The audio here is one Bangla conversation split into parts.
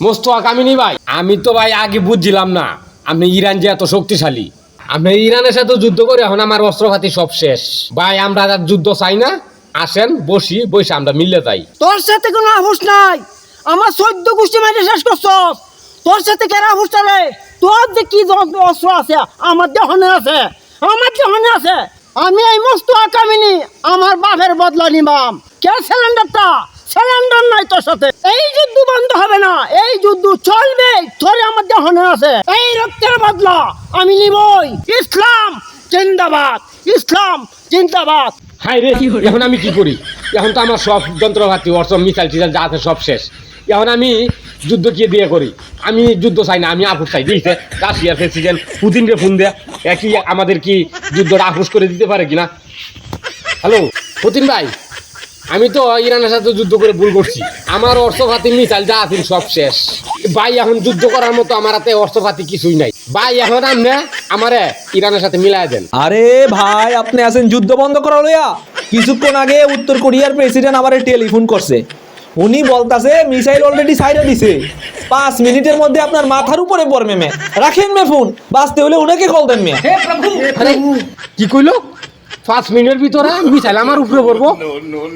মোস্তফা কামিনী ভাই, আমি তো ভাই আগে বুঝছিলাম না আপনি ইরান যে এত শক্তিশালী। আপনি ইরানের সাথে যুদ্ধ করে এখন আমার অস্ত্রপাতি সব শেষ ভাই। আমরা আর যুদ্ধ চাই না, আসেন বসে আমরা মিলে যাই। তোর সাথে কোনো আপোষ নাই, আমার 14 গোষ্ঠী মাইরে শেষ করছস। তোর সাথে কেরা আপোষ চলে? তোর যে কি অস্ত্র আছে আমার দেহনে আছে, আমার দেহনে আছে। আমি এই মোস্তফা কামিনী আমার বাপের বদলা নিবাম। কে সিলিন্ডার নাই তোর সাথে। এই যুদ্ধ বন্ধ হবে না, এই যুদ্ধ চলবে। তোর আমার দেহনে আছে, এই রক্তের বদলা আমি নিবই। ইসলাম জিন্দাবাদ, ইসলাম জিন্দাবাদ। হাই রে, এখন আমি কি করি? এখন তো আমার সব যন্ত্রপাতি অস্ত্র মিসাইল টিসাইল যা আছে সব শেষ। এখন আমি যুদ্ধ কি দিয়ে করি? আমি যুদ্ধ চাই না, আমি আপোষ চাই। দিয়েছে রাশিয়ার প্রেসিডেন্ট পুতিনকে ফোন দেয়া, একই আমাদের কি যুদ্ধটা আপোষ করে দিতে পারে কিনা। হ্যালো পুতিন ভাই, আমি তো ইরানের সাথে যুদ্ধ করে ভুল করছি। আমার অস্ত্রপাতি মিসাইল যা আছে সব শেষ ভাই। এখন যুদ্ধ করার মতো আমার হাতে অস্ত্রপাতি কিছুই নাই ভাই। এখন আপনি আমারে ইরানের সাথে মিলাই দেন। আরে ভাই, আপনি আছেন যুদ্ধ বন্ধ করা লইয়া? কিছুক্ষণ আগে উত্তর কোরিয়ার প্রেসিডেন্ট আমারে টেলিফোন করছে। উনি বলতাছে মিসাইল অলরেডি সাইডে দিছে, 5 মিনিটের মধ্যে আপনার মাথার উপরে পড়বে। মে রাখেন মে ফোন, বাঁচতে হলে ওনাকে কল দেন। মে আরে কি কইলো? 5 মিনিটের ভিতরে মিসাইল আমার উপরে পড়বো?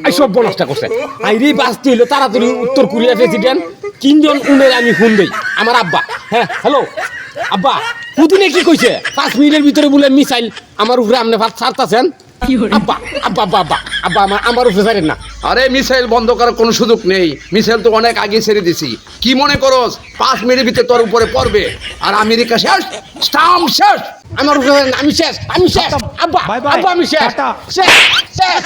এই সব বনস্টা করছে। আইরে বাঁচতে হইলো তাড়াতাড়ি উত্তর কোরিয়া প্রেসিডেন্ট কিম জং উনের আমি ফোন দেই। আমার আব্বা, হ্যাঁ হ্যালো আব্বা, পুতিনে কি কইছে? 5 মিনিটের ভিতরে বলে মিসাইল আমার উপরে আপনি ছাড়তাছেন। আব্বা আব্বা আব্বা আব্বা আব্বা আমার উপরে ছাড়েন না। আরে মিসাইল বন্ধ করার কোনো সুযোগ নেই, মিসাইল তো অনেক আগে ছেড়ে দিছি। কি মনে করস 5 মিনিটের ভিতরে তোর উপরে পড়বে আর আমেরিকা শেষ, স্টাম্প শেষ। আমার উপরে আমি শেষ, আমি শেষ আব্বা, আব্বা আমি শেষ শেষ শেষ।